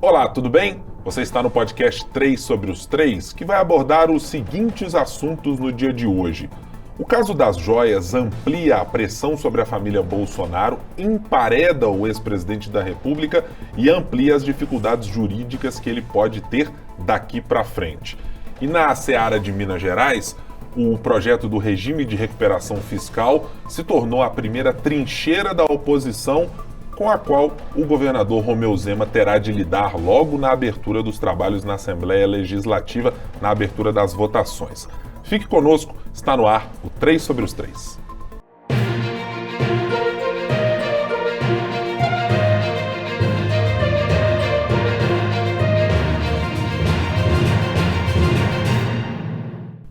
Olá, tudo bem? Você está no podcast 3 sobre os 3, que vai abordar os seguintes assuntos no dia de hoje. O caso das joias amplia a pressão sobre a família Bolsonaro, empareda o ex-presidente da República e amplia as dificuldades jurídicas que ele pode ter daqui para frente. E na seara de Minas Gerais, o projeto do regime de recuperação fiscal se tornou a primeira trincheira da oposição com a qual o governador Romeu Zema terá de lidar logo na abertura dos trabalhos na Assembleia Legislativa, na abertura das votações. Fique conosco, está no ar o 3 sobre os 3.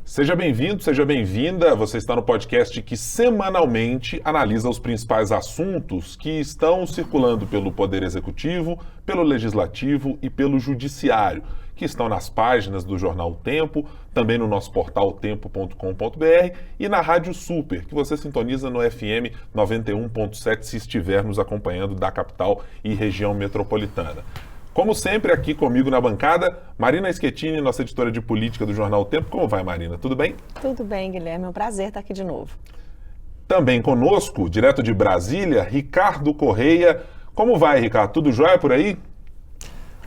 Seja bem-vindo, seja bem-vinda. Você está no podcast que semanalmente analisa os principais assuntos que estão circulando pelo Poder Executivo, pelo Legislativo e pelo Judiciário, que estão nas páginas do jornal O Tempo, também no nosso portal tempo.com.br e na Rádio Super, que você sintoniza no FM 91.7 se estiver nos acompanhando da capital e região metropolitana. Como sempre, aqui comigo na bancada, Marina Schettini, nossa editora de política do jornal O Tempo. Como vai, Marina? Tudo bem? Tudo bem, Guilherme. É um prazer estar aqui de novo. Também conosco, direto de Brasília, Ricardo Correia. Como vai, Ricardo? Tudo jóia por aí?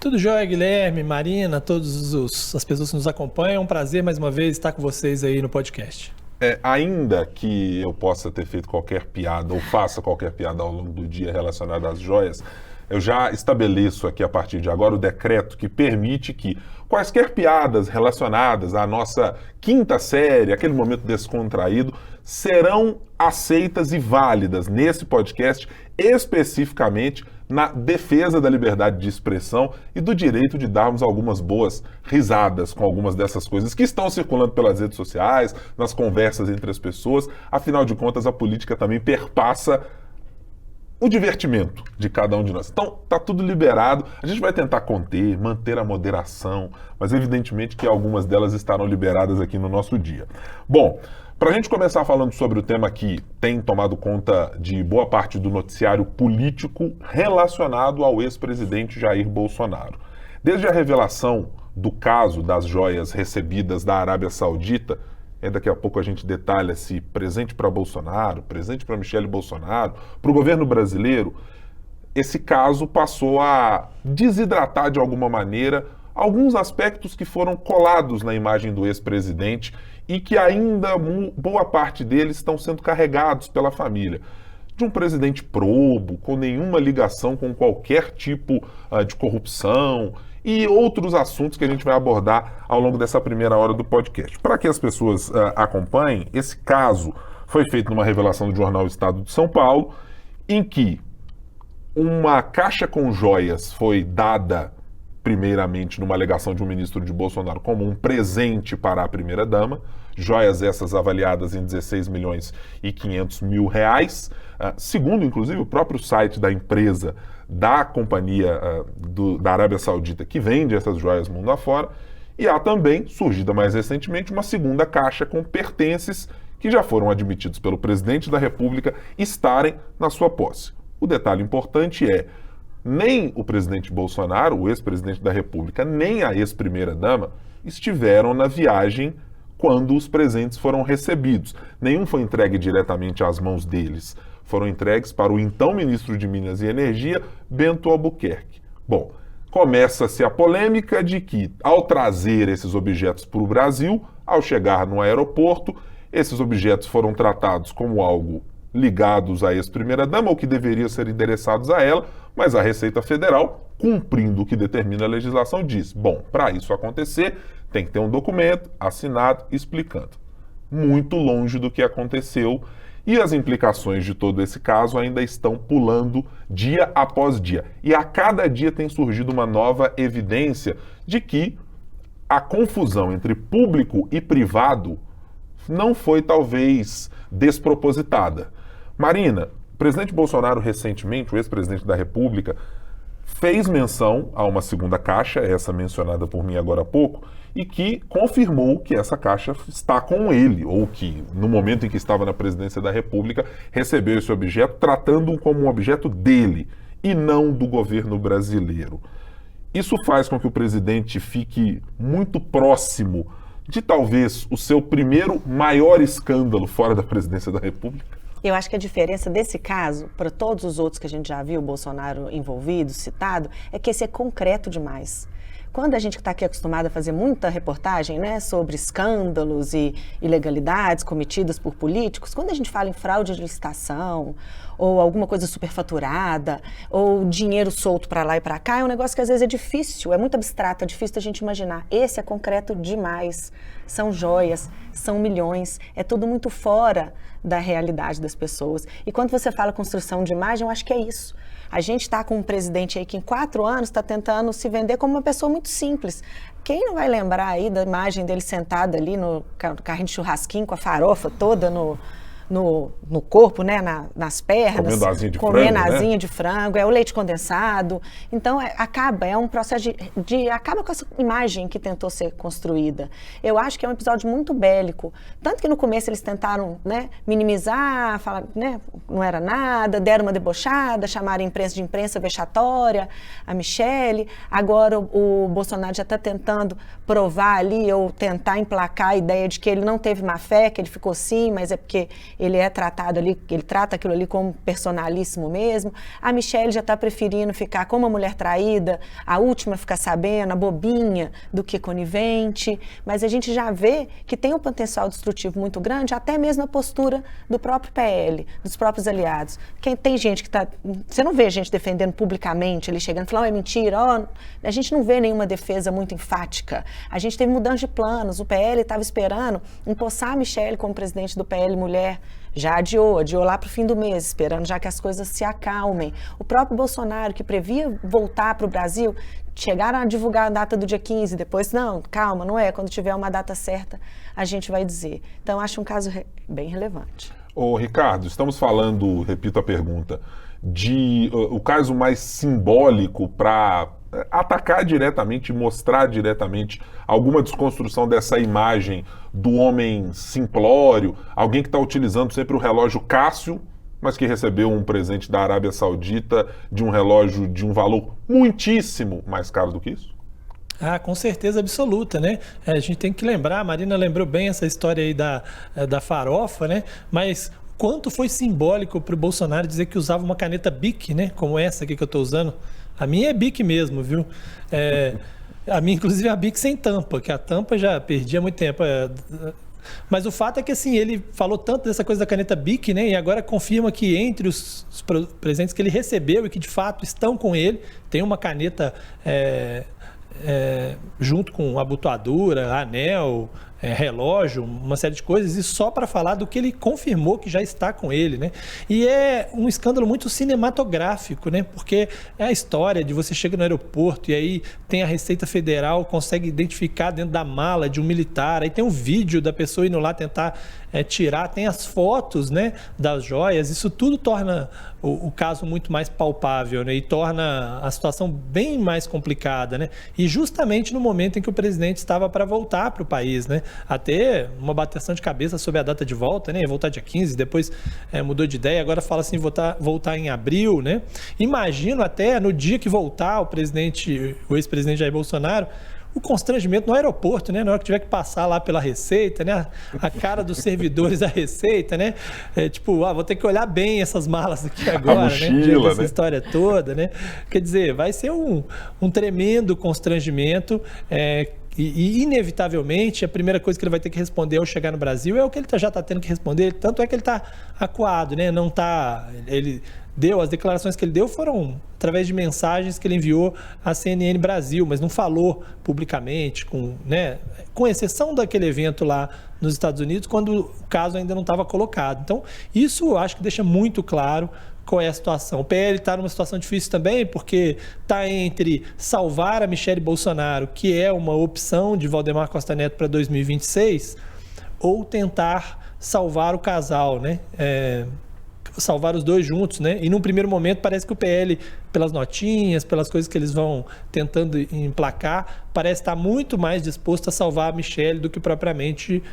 Tudo jóia, Guilherme, Marina, todas as pessoas que nos acompanham. É um prazer, mais uma vez, estar com vocês aí no podcast. Ainda que eu possa ter feito qualquer piada ou faça qualquer piada ao longo do dia relacionada às joias, eu já estabeleço aqui a partir de agora o decreto que permite que quaisquer piadas relacionadas à nossa quinta série, aquele momento descontraído, serão aceitas e válidas nesse podcast, especificamente na defesa da liberdade de expressão e do direito de darmos algumas boas risadas com algumas dessas coisas que estão circulando pelas redes sociais, nas conversas entre as pessoas. Afinal de contas, a política também perpassa o divertimento de cada um de nós. Então, tá tudo liberado. A gente vai tentar conter, manter a moderação, mas evidentemente que algumas delas estarão liberadas aqui no nosso dia. Bom, para a gente começar falando sobre o tema que tem tomado conta de boa parte do noticiário político relacionado ao ex-presidente Jair Bolsonaro. Desde a revelação do caso das joias recebidas da Arábia Saudita, daqui a pouco a gente detalha se presente para Bolsonaro, presente para Michele Bolsonaro, para o governo brasileiro, esse caso passou a desidratar de alguma maneira alguns aspectos que foram colados na imagem do ex-presidente e que ainda boa parte deles estão sendo carregados pela família. De um presidente probo, com nenhuma ligação com qualquer tipo de corrupção e outros assuntos que a gente vai abordar ao longo dessa primeira hora do podcast. Para que as pessoas acompanhem, esse caso foi feito numa revelação do jornal Estado de São Paulo, em que uma caixa com joias foi dada primeiramente numa alegação de um ministro de Bolsonaro como um presente para a primeira-dama, joias essas avaliadas em 16 milhões e 500 mil reais, segundo, inclusive, o próprio site da empresa da companhia da Arábia Saudita que vende essas joias mundo afora, e há também, surgida mais recentemente, uma segunda caixa com pertences que já foram admitidos pelo presidente da República estarem na sua posse. O detalhe importante é, nem o presidente Bolsonaro, o ex-presidente da República, nem a ex-primeira-dama estiveram na viagem quando os presentes foram recebidos. Nenhum foi entregue diretamente às mãos deles. Foram entregues para o então ministro de Minas e Energia, Bento Albuquerque. Bom, começa-se a polêmica de que, ao trazer esses objetos para o Brasil, ao chegar no aeroporto, esses objetos foram tratados como algo ligados à ex-primeira-dama, ou que deveriam ser endereçados a ela, mas a Receita Federal, cumprindo o que determina a legislação, diz: bom, para isso acontecer, tem que ter um documento assinado explicando. Muito longe do que aconteceu, e as implicações de todo esse caso ainda estão pulando dia após dia. E a cada dia tem surgido uma nova evidência de que a confusão entre público e privado não foi, talvez, despropositada. Marina, o presidente Bolsonaro recentemente, o ex-presidente da República, fez menção a uma segunda caixa, essa mencionada por mim agora há pouco, e que confirmou que essa caixa está com ele, ou que, no momento em que estava na presidência da República, recebeu esse objeto, tratando-o como um objeto dele, e não do governo brasileiro. Isso faz com que o presidente fique muito próximo de talvez o seu primeiro maior escândalo fora da presidência da República? Eu acho que a diferença desse caso, para todos os outros que a gente já viu, o Bolsonaro envolvido, citado, é que esse é concreto demais. Quando a gente está aqui acostumado a fazer muita reportagem, né, sobre escândalos e ilegalidades cometidas por políticos, quando a gente fala em fraude de licitação, ou alguma coisa superfaturada, ou dinheiro solto para lá e para cá, é um negócio que às vezes é difícil, é muito abstrato, é difícil da gente imaginar. Esse é concreto demais. São joias, são milhões, é tudo muito fora da realidade das pessoas. E quando você fala construção de imagem, eu acho que é isso. A gente está com um presidente aí que em 4 anos está tentando se vender como uma pessoa muito simples. Quem não vai lembrar aí da imagem dele sentado ali no carrinho de churrasquinho com a farofa toda no corpo, né, nas pernas, comendo asinha de frango, é o leite condensado. Então, é um processo acaba com essa imagem que tentou ser construída. Eu acho que é um episódio muito bélico. Tanto que no começo eles tentaram, né, minimizar, falar, né, não era nada, deram uma debochada, chamaram a imprensa de imprensa vexatória, a Michelle. Agora o Bolsonaro já está tentando provar ali, ou tentar emplacar a ideia de que ele não teve má fé, que ele ficou sim, mas é porque ele é tratado ali, ele trata aquilo ali como personalíssimo mesmo. A Michelle já está preferindo ficar como uma mulher traída, a última ficar sabendo, a bobinha, do que conivente. Mas a gente já vê que tem um potencial destrutivo muito grande, até mesmo a postura do próprio PL, dos próprios aliados. Tem gente que está... Você não vê gente defendendo publicamente, ele chegando e falando, é mentira, a gente não vê nenhuma defesa muito enfática. A gente teve mudança de planos, o PL estava esperando empossar a Michelle como presidente do PL Mulher, já adiou lá para o fim do mês, esperando já que as coisas se acalmem. O próprio Bolsonaro, que previa voltar para o Brasil, chegaram a divulgar a data do dia 15, depois, não, calma, não é, quando tiver uma data certa, a gente vai dizer. Então, acho um caso bem relevante. Ô, Ricardo, estamos falando, repito a pergunta, de o caso mais simbólico para atacar diretamente, mostrar diretamente alguma desconstrução dessa imagem do homem simplório, alguém que está utilizando sempre o relógio Cássio, mas que recebeu um presente da Arábia Saudita de um relógio de um valor muitíssimo mais caro do que isso? Ah, com certeza absoluta, né? A gente tem que lembrar, a Marina lembrou bem essa história aí da farofa, né? Mas quanto foi simbólico para o Bolsonaro dizer que usava uma caneta Bic, né? Como essa aqui que eu estou usando. A minha é Bic mesmo, viu? A minha, inclusive, é a Bic sem tampa, que a tampa já perdi há muito tempo. Mas o fato é que, assim, ele falou tanto dessa coisa da caneta Bic, né? E agora confirma que entre os presentes que ele recebeu e que, de fato, estão com ele, tem uma caneta junto com abotoadura, anel, relógio, uma série de coisas, e só para falar do que ele confirmou que já está com ele, né? E é um escândalo muito cinematográfico, né? Porque é a história de você chega no aeroporto e aí tem a Receita Federal, consegue identificar dentro da mala de um militar, aí tem um vídeo da pessoa indo lá tentar tirar, tem as fotos, né, das joias, isso tudo torna o caso muito mais palpável, né? E torna a situação bem mais complicada, né? E justamente no momento em que o presidente estava para voltar para o país, né? Até uma bateção de cabeça sobre a data de volta, né? Ia voltar dia 15, depois mudou de ideia, agora fala assim, voltar em abril, né? Imagino até no dia que voltar o ex-presidente Jair Bolsonaro, o constrangimento no aeroporto, né? Na hora que tiver que passar lá pela Receita, né? A cara dos servidores da Receita, né? Vou ter que olhar bem essas malas aqui agora, mochila, né? Diante dessa né? história toda, né? Quer dizer, vai ser um tremendo constrangimento, e inevitavelmente a primeira coisa que ele vai ter que responder ao chegar no Brasil é o que ele já está tendo que responder, tanto é que ele está acuado, né? As declarações que ele deu foram através de mensagens que ele enviou à CNN Brasil, mas não falou publicamente, com exceção daquele evento lá nos Estados Unidos, quando o caso ainda não estava colocado. Então, isso eu acho que deixa muito claro qual é a situação. O PL está numa situação difícil também, porque está entre salvar a Michelle Bolsonaro, que é uma opção de Valdemar Costa Neto para 2026, ou tentar salvar o casal, né? Salvar os dois juntos, né? E num primeiro momento parece que o PL pelas notinhas, pelas coisas que eles vão tentando emplacar, parece estar muito mais disposto a salvar a Michelle do que propriamente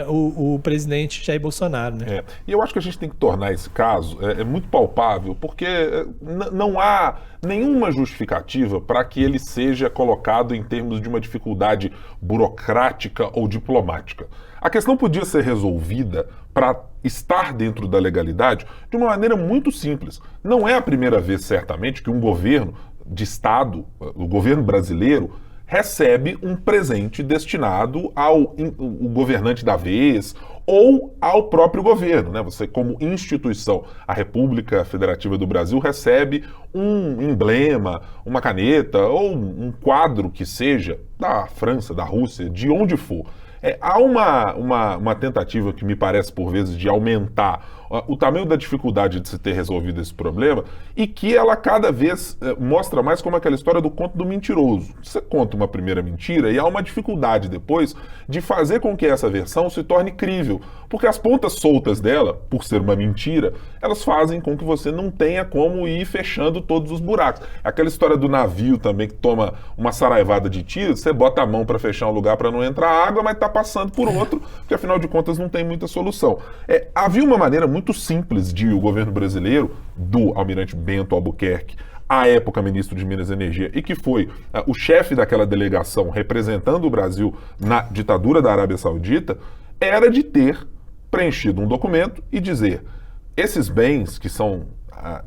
o presidente Jair Bolsonaro, né? E eu acho que a gente tem que tornar esse caso muito palpável, porque não há nenhuma justificativa para que ele seja colocado em termos de uma dificuldade burocrática ou diplomática. A questão podia ser resolvida para estar dentro da legalidade de uma maneira muito simples. Não é a primeira vez, certamente, que um governo de Estado, o governo brasileiro, recebe um presente destinado ao o governante da vez ou ao próprio governo, né? Você, como instituição, a República Federativa do Brasil recebe um emblema, uma caneta ou um quadro que seja da França, da Rússia, de onde for. Há uma tentativa que me parece, por vezes, de aumentar o tamanho da dificuldade de se ter resolvido esse problema e que ela cada vez mostra mais como aquela história do conto do mentiroso. Você conta uma primeira mentira e há uma dificuldade depois de fazer com que essa versão se torne crível, porque as pontas soltas dela, por ser uma mentira, elas fazem com que você não tenha como ir fechando todos os buracos. Aquela história do navio também que toma uma saraivada de tiros, você bota a mão para fechar um lugar para não entrar água, mas está passando por outro, porque afinal de contas não tem muita solução. Havia uma maneira muito simples de o governo brasileiro, do almirante Bento Albuquerque, à época ministro de Minas e Energia, e que foi o chefe daquela delegação representando o Brasil na ditadura da Arábia Saudita, era de ter preenchido um documento e dizer: esses bens que são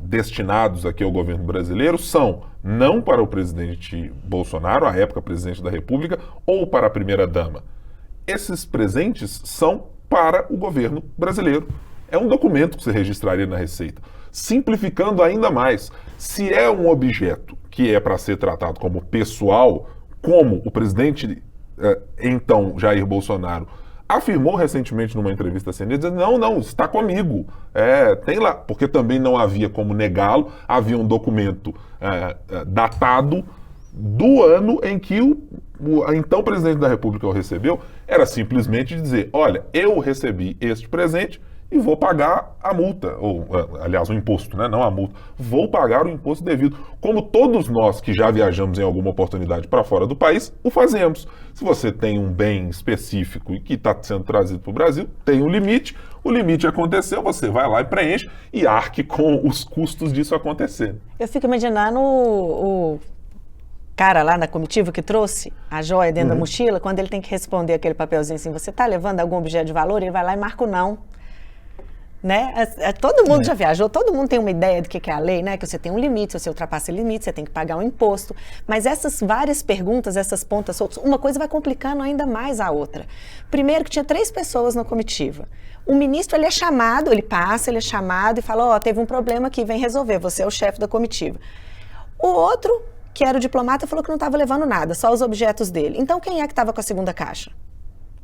destinados aqui ao governo brasileiro são não para o presidente Bolsonaro, à época presidente da República, ou para a primeira-dama. Esses presentes são para o governo brasileiro. É um documento que você registraria na Receita. Simplificando ainda mais, se é um objeto que é para ser tratado como pessoal, como o presidente, então, Jair Bolsonaro, afirmou recentemente numa entrevista à CNN, dizendo: não, está comigo, tem lá, porque também não havia como negá-lo, havia um documento datado do ano em que o então presidente da República o recebeu. Era simplesmente dizer: olha, eu recebi este presente e vou pagar a multa, ou, aliás, o imposto, né? Não a multa. Vou pagar o imposto devido. Como todos nós que já viajamos em alguma oportunidade para fora do país, o fazemos. Se você tem um bem específico e que está sendo trazido para o Brasil, tem um limite, o limite aconteceu, você vai lá e preenche e arque com os custos disso acontecer. Eu fico imaginando o cara lá na comitiva que trouxe a joia dentro da mochila, quando ele tem que responder aquele papelzinho assim: você está levando algum objeto de valor? Ele vai lá e marca o não. Né? Todo mundo já viajou, todo mundo tem uma ideia do que é a lei, né? Que você tem um limite, se você ultrapassa o limite, você tem que pagar um imposto. Mas essas várias perguntas, essas pontas soltas, uma coisa vai complicando ainda mais a outra. Primeiro que tinha 3 pessoas na comitiva. O ministro, ele é chamado, ele é chamado e fala: teve um problema aqui, vem resolver, você é o chefe da comitiva. O outro, que era o diplomata, falou que não estava levando nada, só os objetos dele. Então quem é que estava com a segunda caixa?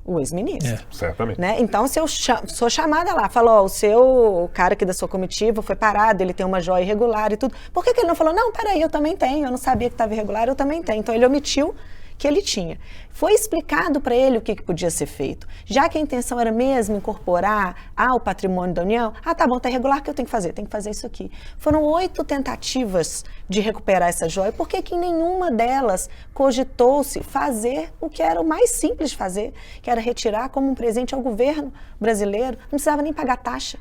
O ex-ministro. Certamente. Né? Então, se eu sou chamada lá, falo: o seu cara aqui da sua comitiva foi parado, ele tem uma joia irregular e tudo. Por que ele não falou: não, peraí, eu também tenho, eu não sabia que estava irregular, eu também tenho. Então, ele omitiu que ele tinha. Foi explicado para ele o que podia ser feito. Já que a intenção era mesmo incorporar ao patrimônio da União, tá bom, tá irregular, o que eu tenho que fazer? Tenho que fazer isso aqui. Foram 8 tentativas de recuperar essa joia, porque que em nenhuma delas cogitou-se fazer o que era o mais simples de fazer, que era retirar como um presente ao governo brasileiro. Não precisava nem pagar taxa.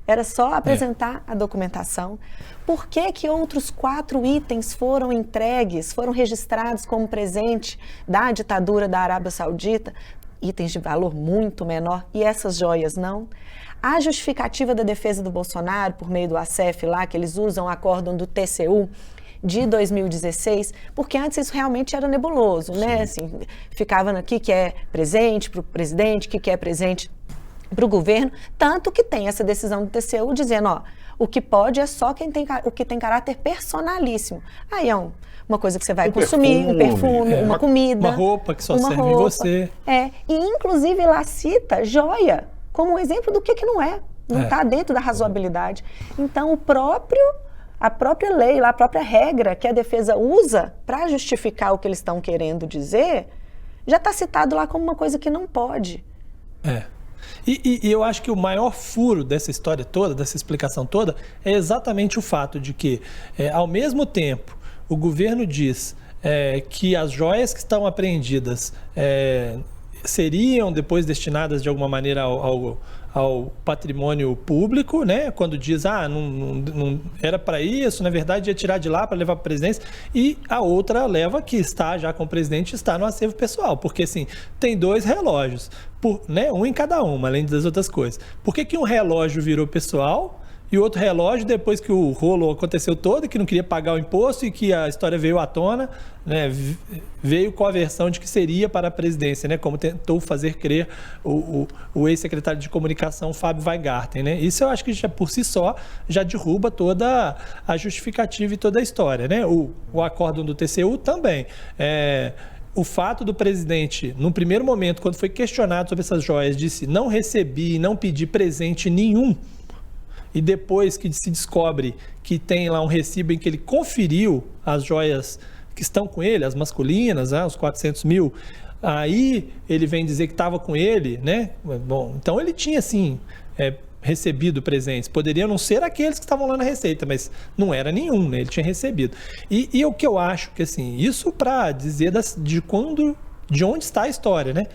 Era só apresentar a documentação. Por que outros 4 itens foram entregues, foram registrados como presente da ditadura da Arábia Saudita? Itens de valor muito menor, e essas joias não? A justificativa da defesa do Bolsonaro, por meio do ACF lá, que eles usam o acórdão do TCU de 2016, porque antes isso realmente era nebuloso, né? Assim, ficava aqui que é presente para o presidente, que é presente para o governo, tanto que tem essa decisão do TCU dizendo: o que pode é só o que tem caráter personalíssimo. Aí é uma coisa que você vai consumir, um perfume, uma comida. Uma roupa que só serve em você. E inclusive lá cita joia como um exemplo do que não é. Não está dentro da razoabilidade. Então a própria lei, a própria regra que a defesa usa para justificar o que eles estão querendo dizer, já está citado lá como uma coisa que não pode. E eu acho que o maior furo dessa história toda, dessa explicação toda, é exatamente o fato de que, ao mesmo tempo, o governo diz que as joias que estão apreendidas seriam depois destinadas de alguma maneira ao patrimônio público, né? Quando diz, não era para isso, na verdade ia tirar de lá para levar para a presidência, e a outra leva que está já com o presidente, está no acervo pessoal, porque assim, tem 2 relógios, né? Um em cada uma, além das outras coisas. Por que um relógio virou pessoal e o outro relógio, depois que o rolo aconteceu todo, que não queria pagar o imposto e que a história veio à tona, né, veio com a versão de que seria para a presidência, né, como tentou fazer crer o ex-secretário de comunicação, Fábio Weingarten, né? Isso eu acho que já, por si só, já derruba toda a justificativa e toda a história, né? O acórdão do TCU também. O fato do presidente, num primeiro momento, quando foi questionado sobre essas joias, disse: não recebi, não pedi presente nenhum. E depois que se descobre que tem lá um recibo em que ele conferiu as joias que estão com ele, as masculinas, né, os 400 mil, aí ele vem dizer que estava com ele, né? Bom, então ele tinha, sim, recebido presentes. Poderiam não ser aqueles que estavam lá na Receita, mas não era nenhum, né? Ele tinha recebido. E o que eu acho que, assim, isso para dizer de onde está a história, né?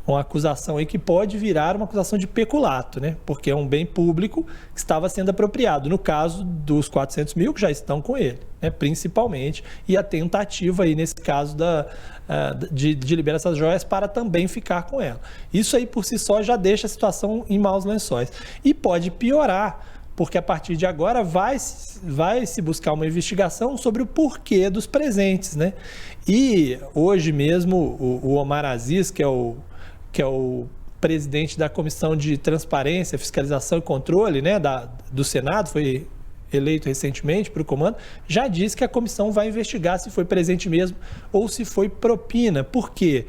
Uma acusação aí que pode virar uma acusação de peculato, né? Porque é um bem público que estava sendo apropriado, no caso dos 400 mil que já estão com ele, né? Principalmente, e a tentativa aí nesse caso de liberar essas joias para também ficar com ela. Isso aí por si só já deixa a situação em maus lençóis. E pode piorar, porque a partir de agora vai se buscar uma investigação sobre o porquê dos presentes, né? E hoje mesmo o Omar Aziz, que é o presidente da Comissão de Transparência, Fiscalização e Controle, né, do Senado, foi eleito recentemente para o comando, já disse que a comissão vai investigar se foi presente mesmo ou se foi propina. Por quê?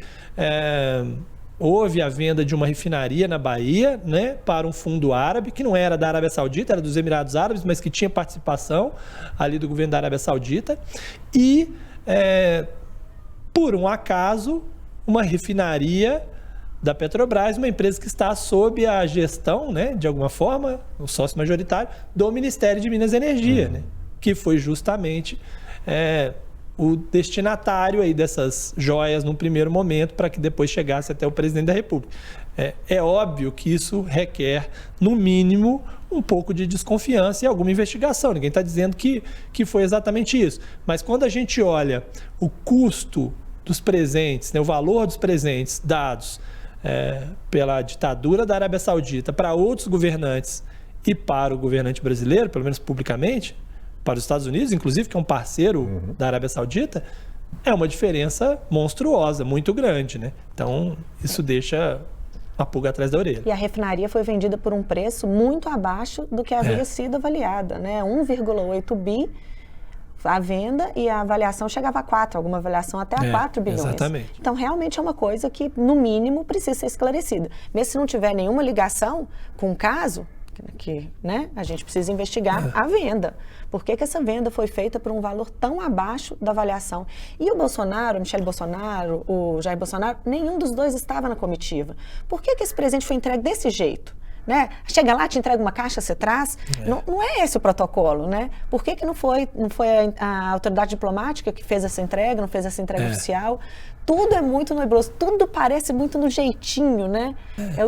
Houve a venda de uma refinaria na Bahia, né, para um fundo árabe, que não era da Arábia Saudita, era dos Emirados Árabes, mas que tinha participação ali do governo da Arábia Saudita. E, por um acaso, uma refinaria da Petrobras, uma empresa que está sob a gestão, né, de alguma forma, o sócio majoritário, do Ministério de Minas e Energia, né, que foi justamente o destinatário aí dessas joias num primeiro momento, para que depois chegasse até o presidente da República. É óbvio que isso requer, no mínimo, um pouco de desconfiança e alguma investigação. Ninguém está dizendo que foi exatamente isso. Mas quando a gente olha o custo dos presentes, né, o valor dos presentes dados pela ditadura da Arábia Saudita para outros governantes e para o governante brasileiro, pelo menos publicamente, para os Estados Unidos, inclusive, que é um parceiro da Arábia Saudita, é uma diferença monstruosa, muito grande, né? Então, isso deixa uma pulga atrás da orelha. E a refinaria foi vendida por um preço muito abaixo do que havia sido avaliada, né? 1,8 bi a venda, e a avaliação chegava a 4, alguma avaliação até a 4 bilhões. Exatamente. Então, realmente é uma coisa que, no mínimo, precisa ser esclarecida. Mesmo se não tiver nenhuma ligação com o caso, que, né, a gente precisa investigar a venda. Por que essa venda foi feita por um valor tão abaixo da avaliação? E o Bolsonaro, o Michele Bolsonaro, o Jair Bolsonaro, nenhum dos dois estava na comitiva. Por que esse presente foi entregue desse jeito? Né? Chega lá, te entrega uma caixa, você traz. Não é esse o protocolo, né? Por que não foi a autoridade diplomática que fez essa entrega, não fez essa entrega oficial? Tudo é muito nebuloso, tudo parece muito no jeitinho, né?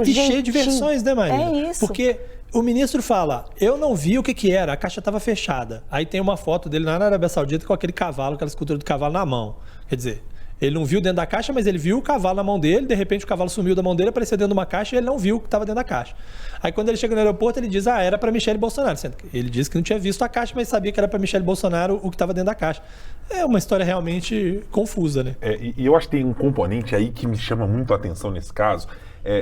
E cheio de versões, né, Maria? É isso. Porque o ministro fala, eu não vi o que era, a caixa estava fechada. Aí tem uma foto dele lá na Arábia Saudita com aquele cavalo, aquela escultura do cavalo na mão. Quer dizer, ele não viu dentro da caixa, mas ele viu o cavalo na mão dele, de repente o cavalo sumiu da mão dele, apareceu dentro de uma caixa e ele não viu o que estava dentro da caixa. Aí quando ele chega no aeroporto, ele diz, era para Michele Bolsonaro. Ele disse que não tinha visto a caixa, mas sabia que era para Michele Bolsonaro o que estava dentro da caixa. É uma história realmente confusa, né? E eu acho que tem um componente aí que me chama muito a atenção nesse caso.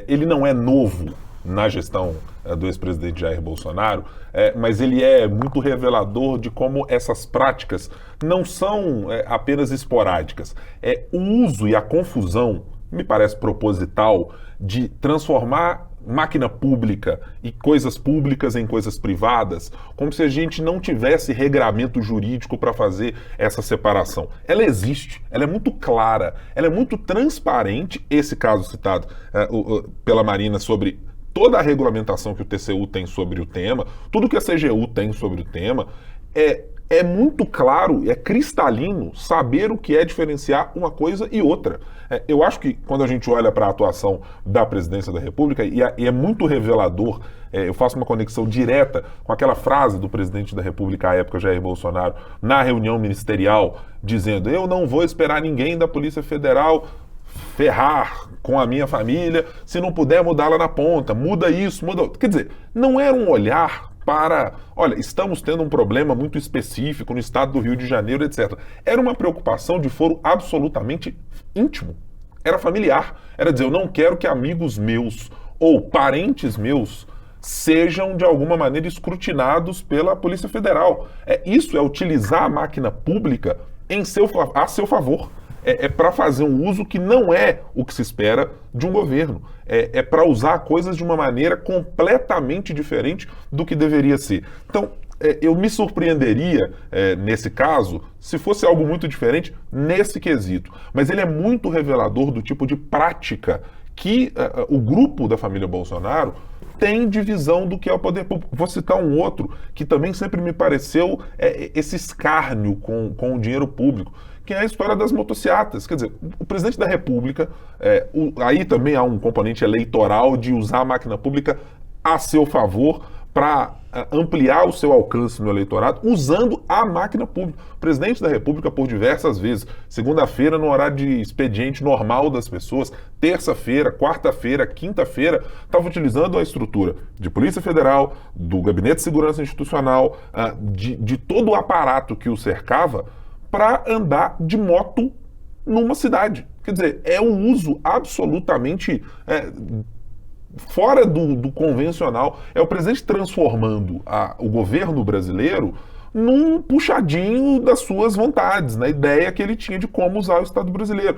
Ele não é novo na gestão do ex-presidente Jair Bolsonaro, mas ele é muito revelador de como essas práticas não são apenas esporádicas. O uso e a confusão, me parece proposital, de transformar máquina pública e coisas públicas em coisas privadas, como se a gente não tivesse regramento jurídico para fazer essa separação. Ela existe, ela é muito clara, ela é muito transparente. Esse caso citado pela Marina sobre toda a regulamentação que o TCU tem sobre o tema, tudo que a CGU tem sobre o tema, é muito claro, é cristalino saber o que é diferenciar uma coisa e outra. Eu acho que quando a gente olha para a atuação da Presidência da República, e é muito revelador, eu faço uma conexão direta com aquela frase do Presidente da República à época, Jair Bolsonaro, na reunião ministerial, dizendo: eu não vou esperar ninguém da Polícia Federal ferrar com a minha família, se não puder mudá-la na ponta, muda isso, muda outro. Quer dizer, não era um olhar para, olha, estamos tendo um problema muito específico no estado do Rio de Janeiro, etc. Era uma preocupação de foro absolutamente íntimo. Era familiar. Era dizer, eu não quero que amigos meus ou parentes meus sejam, de alguma maneira, escrutinados pela Polícia Federal. Isso é utilizar a máquina pública a seu favor. Para fazer um uso que não é o que se espera de um governo. É para usar coisas de uma maneira completamente diferente do que deveria ser. Então, eu me surpreenderia, nesse caso, se fosse algo muito diferente nesse quesito. Mas ele é muito revelador do tipo de prática que o grupo da família Bolsonaro tem de visão do que é o poder público. Vou citar um outro que também sempre me pareceu esse escárnio com o dinheiro público, que é a história das motociatas. Quer dizer, o presidente da República, aí também há um componente eleitoral de usar a máquina pública a seu favor para ampliar o seu alcance no eleitorado, usando a máquina pública. O presidente da República, por diversas vezes, segunda-feira no horário de expediente normal das pessoas, terça-feira, quarta-feira, quinta-feira, estava utilizando a estrutura de Polícia Federal, do Gabinete de Segurança Institucional, de todo o aparato que o cercava, para andar de moto numa cidade. Quer dizer, é um uso absolutamente fora do convencional. É o presidente transformando o governo brasileiro num puxadinho das suas vontades, na ideia que ele tinha de como usar o Estado brasileiro.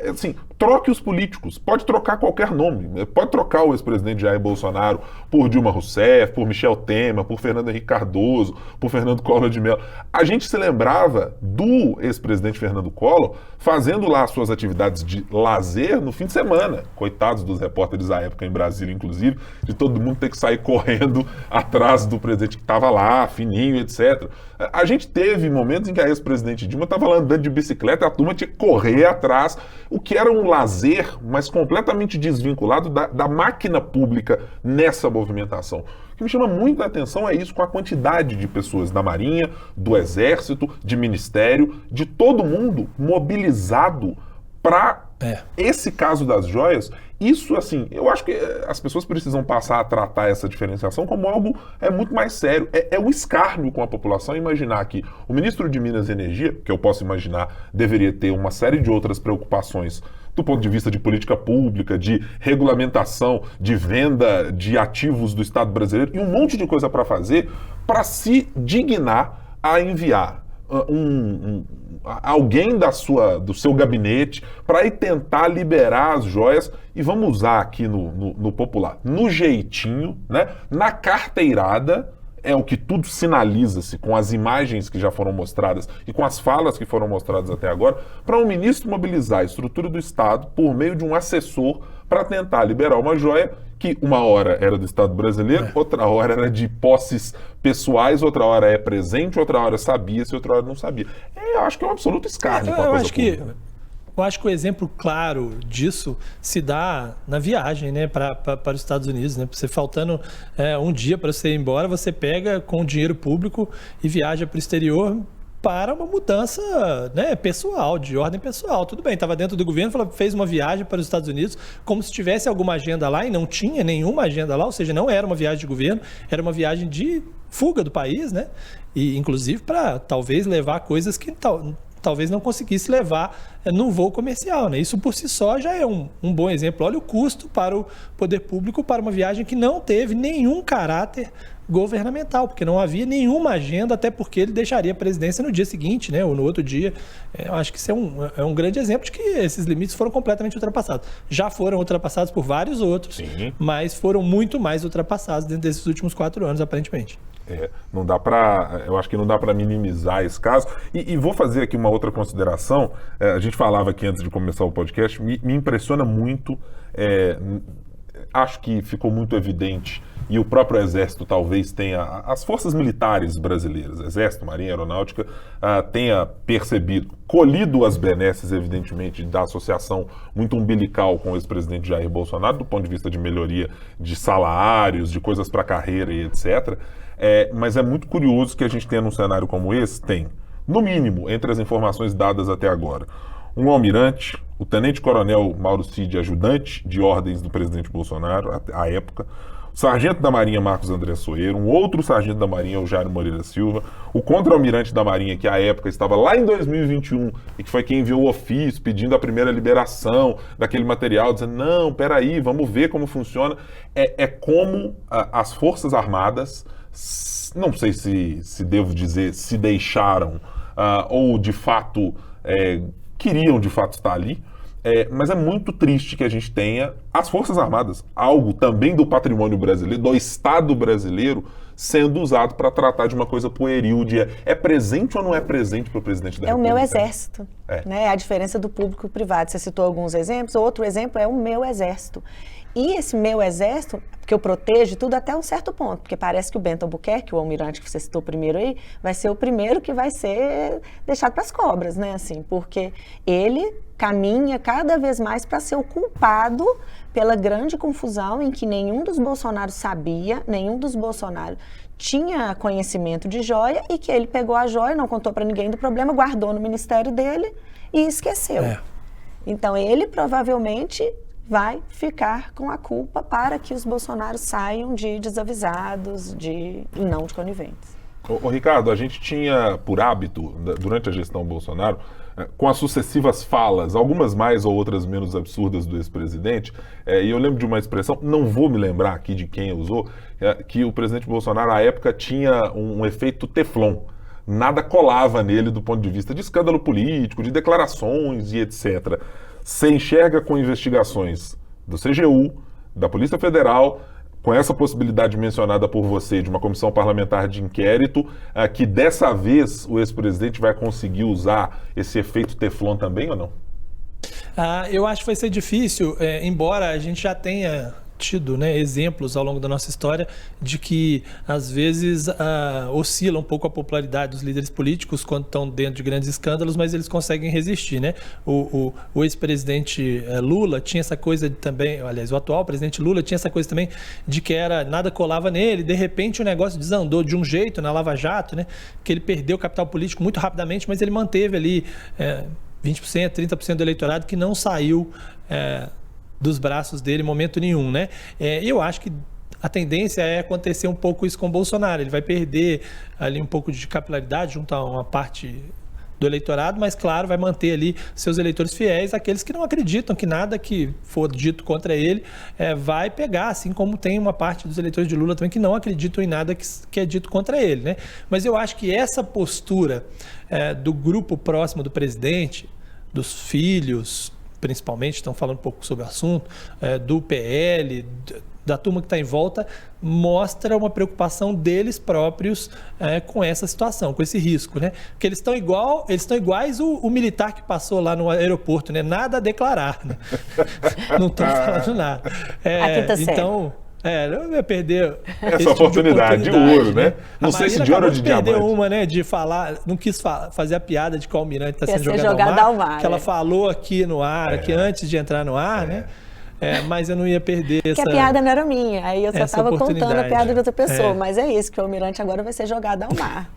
Assim, troque os políticos, pode trocar qualquer nome, pode trocar o ex-presidente Jair Bolsonaro por Dilma Rousseff, por Michel Temer, por Fernando Henrique Cardoso, por Fernando Collor de Mello. A gente se lembrava do ex-presidente Fernando Collor fazendo lá suas atividades de lazer no fim de semana. Coitados dos repórteres da época em Brasília, inclusive, de todo mundo ter que sair correndo atrás do presidente que estava lá, fininho, etc. A gente teve momentos em que a ex-presidente Dilma estava lá andando de bicicleta e a turma tinha que correr atrás, o que era um lazer, mas completamente desvinculado da máquina pública nessa movimentação. O que me chama muito a atenção é isso, com a quantidade de pessoas da Marinha, do Exército, de Ministério, de todo mundo mobilizado para esse caso das joias. Isso, assim, eu acho que as pessoas precisam passar a tratar essa diferenciação como algo muito mais sério. É um escárnio com a população imaginar que o ministro de Minas e Energia, que eu posso imaginar, deveria ter uma série de outras preocupações do ponto de vista de política pública, de regulamentação, de venda de ativos do Estado brasileiro e um monte de coisa para fazer, para se dignar a enviar alguém do seu gabinete para ir tentar liberar as joias, e vamos usar aqui no popular, no jeitinho, né? Na carteirada. É o que tudo sinaliza-se com as imagens que já foram mostradas e com as falas que foram mostradas até agora, para um ministro mobilizar a estrutura do Estado por meio de um assessor para tentar liberar uma joia que uma hora era do Estado brasileiro, outra hora era de posses pessoais, outra hora é presente, outra hora sabia-se, outra hora não sabia. Eu acho que é um absoluto escárnio com a coisa pública. Eu acho que o exemplo claro disso se dá na viagem, né, para os Estados Unidos, né? Você faltando um dia para você ir embora, você pega com dinheiro público e viaja para o exterior para uma mudança, né, pessoal, de ordem pessoal. Tudo bem, estava dentro do governo, fez uma viagem para os Estados Unidos como se tivesse alguma agenda lá, e não tinha nenhuma agenda lá, ou seja, não era uma viagem de governo, era uma viagem de fuga do país, né? E inclusive para talvez levar coisas que talvez não conseguisse levar no voo comercial, né? Isso por si só já é um bom exemplo. Olha o custo para o poder público para uma viagem que não teve nenhum caráter governamental, porque não havia nenhuma agenda, até porque ele deixaria a presidência no dia seguinte, né? Ou no outro dia. Eu acho que isso é um grande exemplo de que esses limites foram completamente ultrapassados. Já foram ultrapassados por vários outros, sim, mas foram muito mais ultrapassados dentro desses últimos 4 anos, aparentemente. Não dá eu acho que não dá para minimizar esse caso. E vou fazer aqui uma outra consideração. A gente falava aqui antes de começar o podcast, me impressiona muito acho que ficou muito evidente, e o próprio Exército talvez tenha, as forças militares brasileiras, Exército, Marinha, Aeronáutica, tenha percebido, colhido as benesses, evidentemente, da associação muito umbilical com o ex-presidente Jair Bolsonaro, do ponto de vista de melhoria de salários, de coisas para a carreira e etc. Mas é muito curioso que a gente tenha num cenário como esse, no mínimo, entre as informações dadas até agora, um almirante, o tenente-coronel Mauro Cid, ajudante de ordens do presidente Bolsonaro, à época, o sargento da Marinha Marcos André Soeiro, um outro sargento da Marinha, o Jairo Moreira Silva, o contra-almirante da Marinha, que à época estava lá em 2021 e que foi quem enviou o ofício pedindo a primeira liberação daquele material, dizendo, não, peraí, vamos ver como funciona. Como as Forças Armadas, não sei se devo dizer, se deixaram ou de fato queriam de fato estar ali, mas é muito triste que a gente tenha as Forças Armadas, algo também do patrimônio brasileiro, do Estado brasileiro, sendo usado para tratar de uma coisa pueril, é presente ou não é presente para o presidente da República? É o meu exército, né? A diferença do público e privado. Você citou alguns exemplos, outro exemplo é o meu exército. E esse meu exército, que eu protejo tudo até um certo ponto, porque parece que o Bento Albuquerque, o almirante que você citou primeiro aí, vai ser o primeiro que vai ser deixado para as cobras, né? Assim, porque ele caminha cada vez mais para ser o culpado pela grande confusão em que nenhum dos Bolsonaros sabia, nenhum dos Bolsonaros tinha conhecimento de joia e que ele pegou a joia, não contou para ninguém do problema, guardou no ministério dele e esqueceu. Então ele provavelmente vai ficar com a culpa para que os Bolsonaros saiam de desavisados, e não de coniventes. Ô Ricardo, a gente tinha por hábito, durante a gestão Bolsonaro, com as sucessivas falas, algumas mais ou outras menos absurdas do ex-presidente, e eu lembro de uma expressão, não vou me lembrar aqui de quem usou, que o presidente Bolsonaro, à época, tinha um efeito teflon. Nada colava nele do ponto de vista de escândalo político, de declarações e etc. Você enxerga com investigações do CGU, da Polícia Federal, com essa possibilidade mencionada por você de uma comissão parlamentar de inquérito, que dessa vez o ex-presidente vai conseguir usar esse efeito teflon também ou não? Eu acho que vai ser difícil, embora a gente já tenha tido, né, exemplos ao longo da nossa história de que, às vezes, oscila um pouco a popularidade dos líderes políticos quando estão dentro de grandes escândalos, mas eles conseguem resistir, né? O ex-presidente Lula tinha essa coisa também, aliás, o atual presidente Lula tinha essa coisa também de que nada colava nele, de repente o negócio desandou de um jeito na Lava Jato, né? Que ele perdeu o capital político muito rapidamente, mas ele manteve ali 20%, 30% do eleitorado que não saiu dos braços dele em momento nenhum, né? Eu acho que a tendência é acontecer um pouco isso com o Bolsonaro. Ele vai perder ali um pouco de capilaridade junto a uma parte do eleitorado, mas, claro, vai manter ali seus eleitores fiéis, aqueles que não acreditam que nada que for dito contra ele vai pegar, assim como tem uma parte dos eleitores de Lula também que não acreditam em nada que é dito contra ele, né? Mas eu acho que essa postura do grupo próximo do presidente, dos filhos, principalmente, estão falando um pouco sobre o assunto, do PL, da turma que está em volta, mostra uma preocupação deles próprios com essa situação, com esse risco, né? Porque eles estão iguais o militar que passou lá no aeroporto, né? Nada a declarar, né? Não estão falando nada. Então, não ia perder essa oportunidade de ouro, né? Não sei se de ouro ou de diamante. Perdeu uma, né, de falar, não quis fazer a piada de que o almirante está sendo jogado ao mar, que ela falou aqui no ar, aqui antes de entrar no ar, né? Mas eu não ia perder essa... Porque a piada não era minha, aí eu só estava contando a piada de outra pessoa, mas é isso, que o almirante agora vai ser jogado ao mar.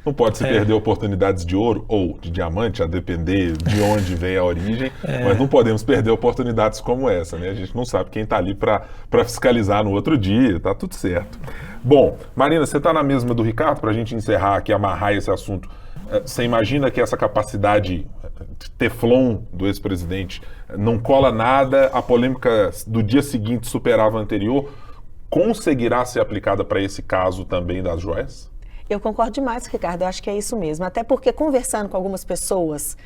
Não pode se perder oportunidades de ouro ou de diamante, a depender de onde vem a origem, mas não podemos perder oportunidades como essa, né? A gente não sabe quem está ali para fiscalizar no outro dia, tá tudo certo. Bom, Marina, você está na mesma do Ricardo, para a gente encerrar aqui, amarrar esse assunto. Você imagina que essa capacidade teflon do ex-presidente não cola nada, a polêmica do dia seguinte superava a anterior, conseguirá ser aplicada para esse caso também das joias? Eu concordo demais, Ricardo, eu acho que é isso mesmo. Até porque conversando com algumas pessoas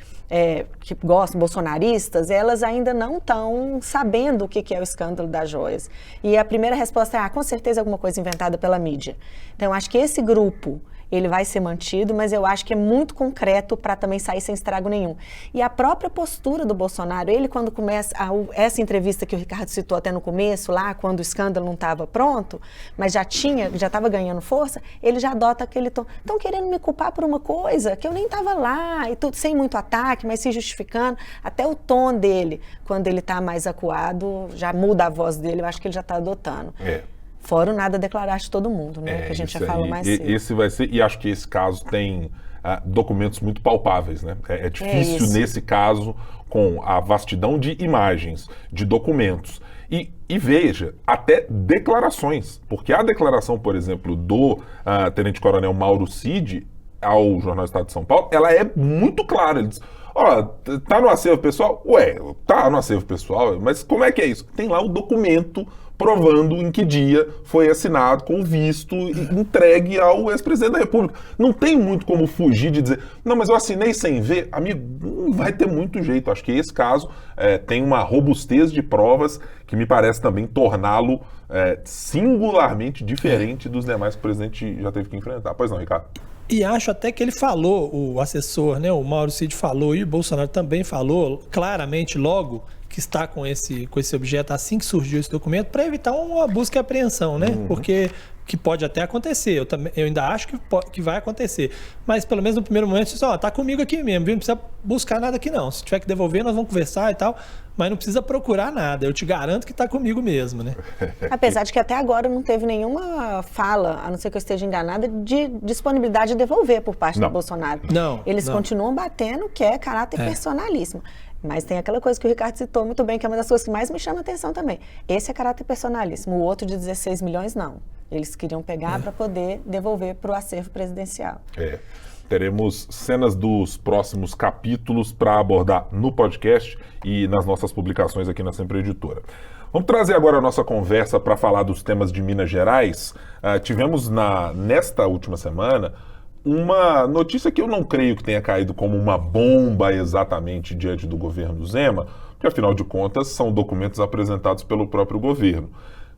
que gostam, bolsonaristas, elas ainda não estão sabendo o que é o escândalo das joias. E a primeira resposta é, com certeza alguma coisa inventada pela mídia. Então, acho que esse grupo ele vai ser mantido, mas eu acho que é muito concreto para também sair sem estrago nenhum. E a própria postura do Bolsonaro, ele quando começa, essa entrevista que o Ricardo citou até no começo, lá quando o escândalo não estava pronto, mas já estava ganhando força, ele já adota aquele tom, estão querendo me culpar por uma coisa que eu nem estava lá, e tudo sem muito ataque, mas se justificando, até o tom dele, quando ele está mais acuado, já muda a voz dele, eu acho que ele já está adotando. Fora o nada declarar de todo mundo, né? Que a gente já falou mais cedo. Esse vai ser, e acho que esse caso tem documentos muito palpáveis, né? É difícil nesse caso, com a vastidão de imagens, de documentos. E veja, até declarações, porque a declaração, por exemplo, do tenente-coronel Mauro Cid ao Jornal do Estado de São Paulo, ela é muito clara. Ele diz, tá no acervo pessoal? Ué, tá no acervo pessoal, mas como é que é isso? Tem lá o documento provando em que dia foi assinado com o visto entregue ao ex-presidente da República. Não tem muito como fugir de dizer, não, mas eu assinei sem ver. Amigo, não vai ter muito jeito. Acho que esse caso tem uma robustez de provas que me parece também torná-lo singularmente diferente dos demais que o presidente já teve que enfrentar. Pois não, Ricardo? E acho até que ele falou, o assessor, né, o Mauro Cid falou e o Bolsonaro também falou claramente logo que está com esse objeto assim que surgiu esse documento para evitar uma busca e apreensão, né? Porque que pode até acontecer, eu ainda acho que vai acontecer, mas pelo menos no primeiro momento, tá comigo aqui mesmo, viu? Não precisa buscar nada aqui não, se tiver que devolver nós vamos conversar e tal, mas não precisa procurar nada, eu te garanto que está comigo mesmo, né? Apesar de que até agora não teve nenhuma fala, a não ser que eu esteja enganada, de disponibilidade de devolver por parte do Bolsonaro. Eles continuam batendo que é caráter personalíssimo. Mas tem aquela coisa que o Ricardo citou muito bem, que é uma das coisas que mais me chama a atenção também. Esse é caráter personalíssimo, o outro de 16 milhões não. Eles queriam pegar para poder devolver para o acervo presidencial. Teremos cenas dos próximos capítulos para abordar no podcast e nas nossas publicações aqui na Sempre Editora. Vamos trazer agora a nossa conversa para falar dos temas de Minas Gerais. Tivemos nesta última semana uma notícia que eu não creio que tenha caído como uma bomba exatamente diante do governo Zema, porque afinal de contas são documentos apresentados pelo próprio governo.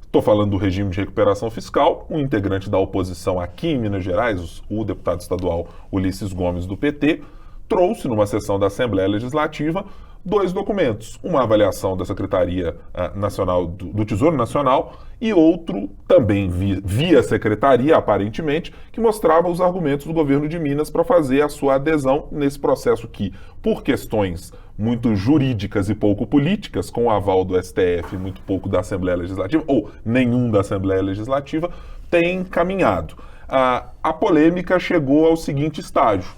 Estou falando do regime de recuperação fiscal. Um integrante da oposição aqui em Minas Gerais, o deputado estadual Ulisses Gomes, do PT, trouxe numa sessão da Assembleia Legislativa 2 documentos. Uma avaliação da Secretaria Nacional do Tesouro Nacional e outro, também via Secretaria, aparentemente, que mostrava os argumentos do governo de Minas para fazer a sua adesão nesse processo que, por questões muito jurídicas e pouco políticas, com o aval do STF, muito pouco da Assembleia Legislativa, ou nenhum da Assembleia Legislativa, tem caminhado. A polêmica chegou ao seguinte estágio.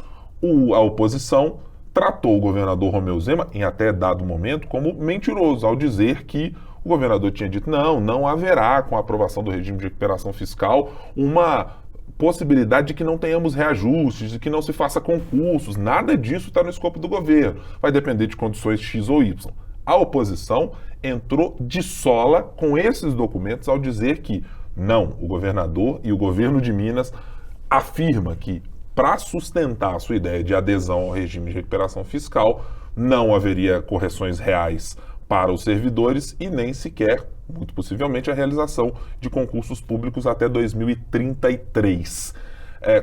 A oposição tratou o governador Romeu Zema, em até dado momento, como mentiroso, ao dizer que o governador tinha dito não haverá, com a aprovação do regime de recuperação fiscal, uma possibilidade de que não tenhamos reajustes, de que não se faça concursos, nada disso está no escopo do governo, vai depender de condições X ou Y. A oposição entrou de sola com esses documentos ao dizer que não, o governador e o governo de Minas afirma que para sustentar a sua ideia de adesão ao regime de recuperação fiscal, não haveria correções reais para os servidores e nem sequer, muito possivelmente, a realização de concursos públicos até 2033.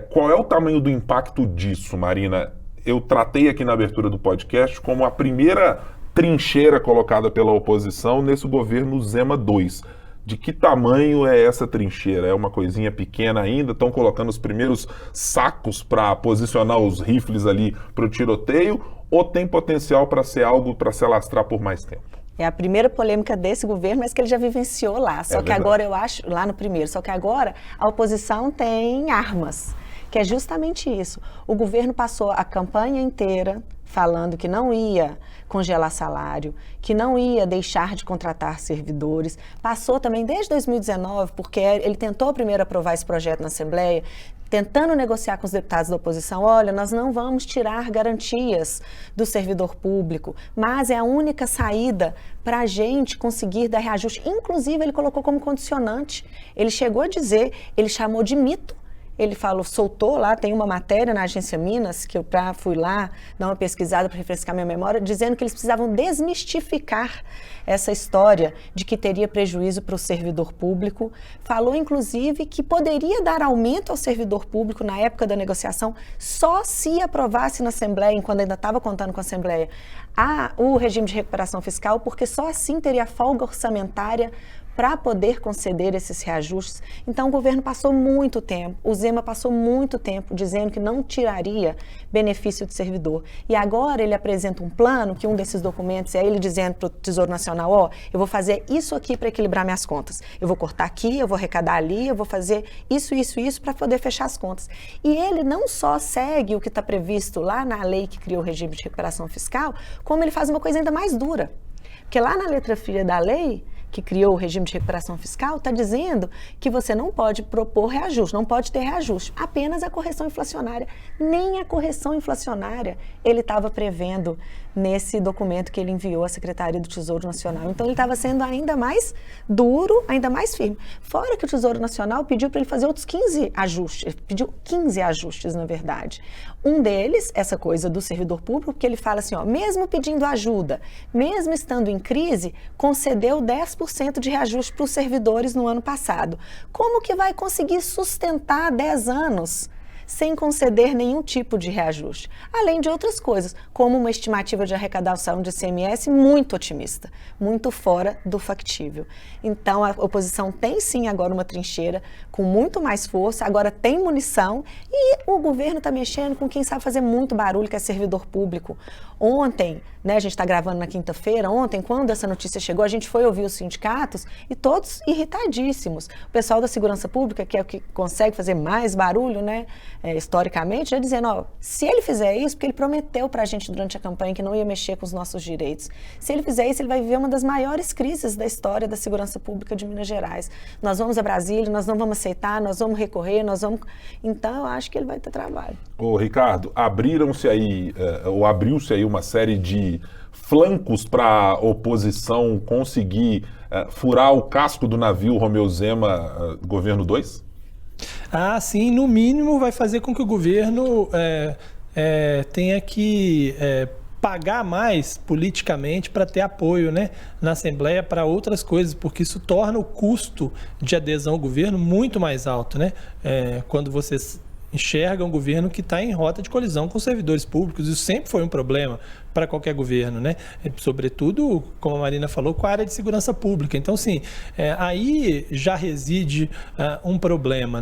Qual é o tamanho do impacto disso, Marina? Eu tratei aqui na abertura do podcast como a primeira trincheira colocada pela oposição nesse governo Zema II. De que tamanho é essa trincheira? É uma coisinha pequena ainda? Estão colocando os primeiros sacos para posicionar os rifles ali para o tiroteio? Ou tem potencial para ser algo para se alastrar por mais tempo? É a primeira polêmica desse governo, mas que ele já vivenciou lá. Só que agora eu acho, lá no primeiro, só que agora a oposição tem armas, que é justamente isso. O governo passou a campanha inteira falando que não ia congelar salário, que não ia deixar de contratar servidores. Passou também desde 2019, porque ele tentou primeiro aprovar esse projeto na Assembleia, tentando negociar com os deputados da oposição, olha, nós não vamos tirar garantias do servidor público, mas é a única saída para a gente conseguir dar reajuste. Inclusive, ele colocou como condicionante. Ele chegou a dizer, ele chamou de mito, ele soltou lá, tem uma matéria na Agência Minas, que eu fui lá dar uma pesquisada para refrescar minha memória, dizendo que eles precisavam desmistificar essa história de que teria prejuízo para o servidor público. Falou, inclusive, que poderia dar aumento ao servidor público na época da negociação só se aprovasse na Assembleia, quando ainda estava contando com a Assembleia, o regime de recuperação fiscal, porque só assim teria folga orçamentária para poder conceder esses reajustes. Então, o governo passou muito tempo, o Zema passou muito tempo dizendo que não tiraria benefício do servidor. E agora ele apresenta um plano, que um desses documentos é ele dizendo para o Tesouro Nacional, eu vou fazer isso aqui para equilibrar minhas contas. Eu vou cortar aqui, eu vou arrecadar ali, eu vou fazer isso para poder fechar as contas. E ele não só segue o que está previsto lá na lei que criou o regime de recuperação fiscal, como ele faz uma coisa ainda mais dura. Porque lá na letra filha da lei, que criou o regime de recuperação fiscal, está dizendo que você não pode propor reajuste, não pode ter reajuste, apenas a correção inflacionária. Nem a correção inflacionária ele estava prevendo nesse documento que ele enviou à Secretaria do Tesouro Nacional. Então, ele estava sendo ainda mais duro, ainda mais firme. Fora que o Tesouro Nacional pediu para ele fazer outros 15 ajustes, pediu 15 ajustes, na verdade. Um deles, essa coisa do servidor público, que ele fala assim, mesmo pedindo ajuda, mesmo estando em crise, concedeu 10% de reajuste para os servidores no ano passado. Como que vai conseguir sustentar 10 anos sem conceder nenhum tipo de reajuste? Além de outras coisas, como uma estimativa de arrecadação de ICMS muito otimista, muito fora do factível. Então, a oposição tem sim agora uma trincheira com muito mais força, agora tem munição e o governo está mexendo com quem sabe fazer muito barulho, que é servidor público. Ontem, a gente está gravando na quinta-feira, ontem, quando essa notícia chegou, a gente foi ouvir os sindicatos e todos irritadíssimos. O pessoal da segurança pública, que é o que consegue fazer mais barulho, historicamente, já dizendo, se ele fizer isso, porque ele prometeu para a gente durante a campanha que não ia mexer com os nossos direitos. Se ele fizer isso, ele vai viver uma das maiores crises da história da segurança pública de Minas Gerais. Nós vamos a Brasília, nós não vamos aceitar, nós vamos recorrer, Então, eu acho que ele vai ter trabalho. Ô, Ricardo, abriu-se aí uma série de flancos para a oposição conseguir furar o casco do navio Romeu Zema, governo 2? Sim, no mínimo vai fazer com que o governo tenha que pagar mais politicamente para ter apoio, na Assembleia para outras coisas, porque isso torna o custo de adesão ao governo muito mais alto, quando vocês enxerga um governo que está em rota de colisão com os servidores públicos. Isso sempre foi um problema para qualquer governo, Sobretudo, como a Marina falou, com a área de segurança pública. Então, sim, aí já reside um problema,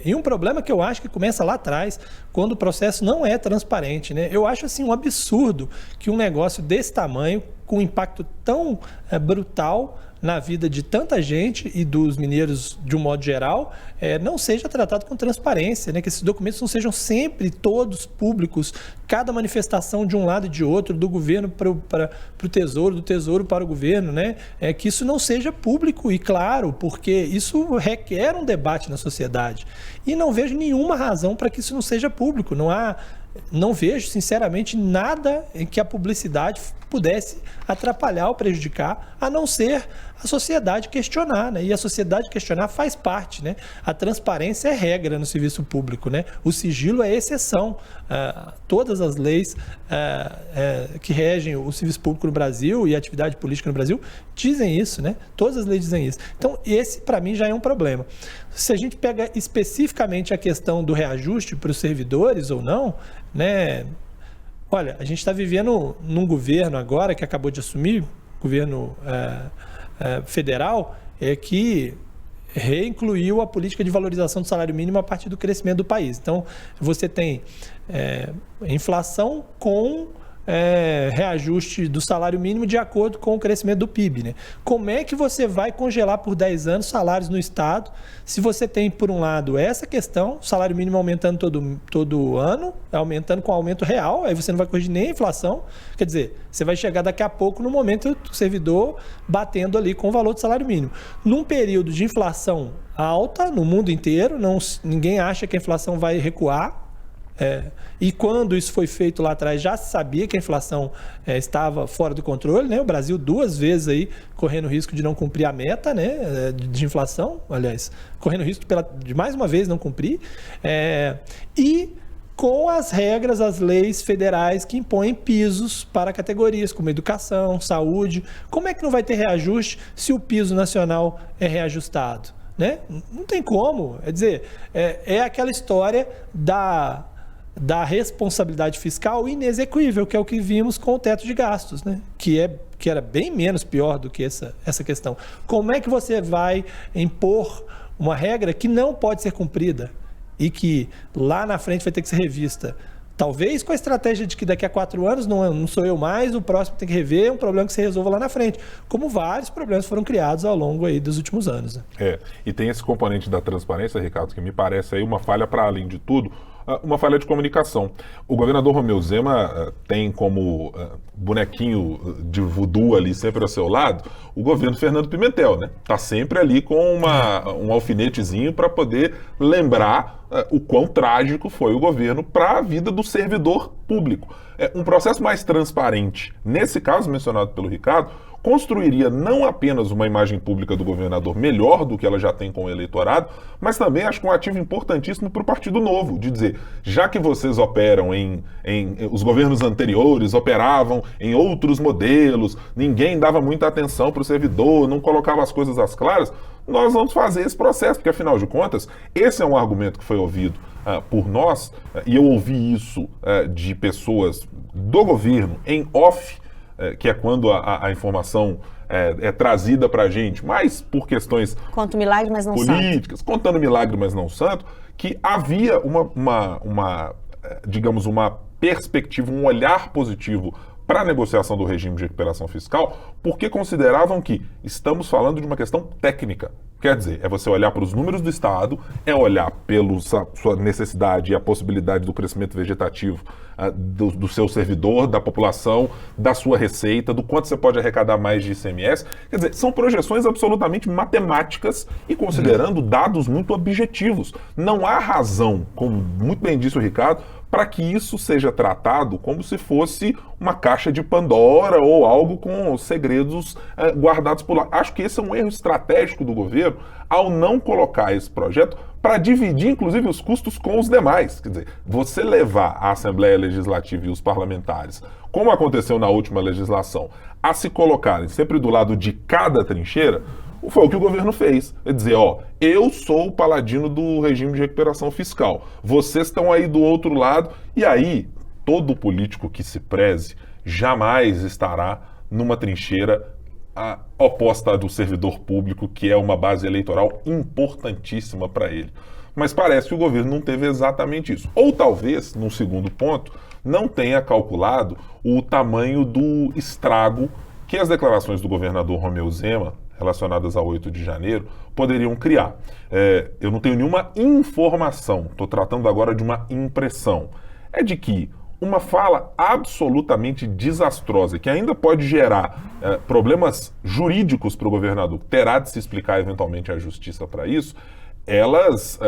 E um problema que eu acho que começa lá atrás, quando o processo não é transparente, Eu acho, assim, um absurdo que um negócio desse tamanho, com um impacto tão brutal na vida de tanta gente e dos mineiros de um modo geral, não seja tratado com transparência, que esses documentos não sejam sempre todos públicos, cada manifestação de um lado e de outro, do governo para o Tesouro, do Tesouro para o governo, que isso não seja público e claro, porque isso requer um debate na sociedade. E não vejo nenhuma razão para que isso não seja público. Não vejo, sinceramente, nada em que a publicidade pudesse atrapalhar ou prejudicar, a não ser a sociedade questionar, E a sociedade questionar faz parte, A transparência é regra no serviço público, O sigilo é exceção. Todas as leis que regem o serviço público no Brasil e a atividade política no Brasil dizem isso, Todas as leis dizem isso. Então, esse, para mim, já é um problema. Se a gente pega especificamente a questão do reajuste para os servidores ou não, Olha, a gente está vivendo num governo agora que acabou de assumir, governo federal, que reincluiu a política de valorização do salário mínimo a partir do crescimento do país. Então, você tem inflação com reajuste do salário mínimo de acordo com o crescimento do PIB. Como é que você vai congelar por 10 anos salários no Estado se você tem, por um lado, essa questão, salário mínimo aumentando todo ano, aumentando com aumento real, aí você não vai corrigir nem a inflação, quer dizer, você vai chegar daqui a pouco no momento do servidor batendo ali com o valor do salário mínimo. Num período de inflação alta no mundo inteiro, ninguém acha que a inflação vai recuar, E quando isso foi feito lá atrás, já se sabia que a inflação estava fora do controle, né? O Brasil 2 vezes aí correndo o risco de não cumprir a meta, né? De inflação, aliás, correndo o risco de mais uma vez não cumprir. E com as regras, as leis federais que impõem pisos para categorias como educação, saúde. Como é que não vai ter reajuste se o piso nacional é reajustado? Né? Não tem como. É dizer, é aquela história da responsabilidade fiscal inexequível, que é o que vimos com o teto de gastos, né? Que era bem menos pior do que essa questão. Como é que você vai impor uma regra que não pode ser cumprida e que lá na frente vai ter que ser revista? Talvez com a estratégia de que daqui a 4 anos não sou eu mais, o próximo tem que rever, é um problema que se resolva lá na frente. Como vários problemas foram criados ao longo aí dos últimos anos. Né? E tem esse componente da transparência, Ricardo, que me parece aí uma falha para além de tudo, uma falha de comunicação. O governador Romeu Zema tem como bonequinho de voodoo ali sempre ao seu lado o governo Fernando Pimentel, né? Tá sempre ali com um alfinetezinho para poder lembrar o quão trágico foi o governo para a vida do servidor público. Um processo mais transparente, nesse caso mencionado pelo Ricardo, construiria não apenas uma imagem pública do governador melhor do que ela já tem com o eleitorado, mas também acho que um ativo importantíssimo para o Partido Novo, de dizer, já que vocês operam os governos anteriores operavam em outros modelos, ninguém dava muita atenção para o servidor, não colocava as coisas às claras, nós vamos fazer esse processo, porque afinal de contas, esse é um argumento que foi ouvido por nós, e eu ouvi isso de pessoas do governo em off, que é quando a informação é trazida para a gente, mas por questões Conta o milagre, mas não políticas, santo. Contando milagre, mas não santo, que havia digamos, uma perspectiva, um olhar positivo para a negociação do regime de recuperação fiscal, porque consideravam que estamos falando de uma questão técnica. Quer dizer, é você olhar para os números do Estado, é olhar pela sua necessidade e a possibilidade do crescimento vegetativo do seu servidor, da população, da sua receita, do quanto você pode arrecadar mais de ICMS. Quer dizer, são projeções absolutamente matemáticas e considerando dados muito objetivos. Não há razão, como muito bem disse o Ricardo, para que isso seja tratado como se fosse uma caixa de Pandora ou algo com segredos guardados por lá. Acho que esse é um erro estratégico do governo ao não colocar esse projeto para dividir, inclusive, os custos com os demais. Quer dizer, você levar a Assembleia Legislativa e os parlamentares, como aconteceu na última legislação, a se colocarem sempre do lado de cada trincheira, foi o que o governo fez. É dizer, eu sou o paladino do regime de recuperação fiscal. Vocês estão aí do outro lado. E aí, todo político que se preze jamais estará numa trincheira oposta à do servidor público, que é uma base eleitoral importantíssima para ele. Mas parece que o governo não teve exatamente isso. Ou talvez, num segundo ponto, não tenha calculado o tamanho do estrago que as declarações do governador Romeu Zema, relacionadas a 8 de janeiro, poderiam criar. Eu não tenho nenhuma informação, estou tratando agora de uma impressão. É de que uma fala absolutamente desastrosa, que ainda pode gerar problemas jurídicos para o governador, terá de se explicar eventualmente à justiça para isso, elas,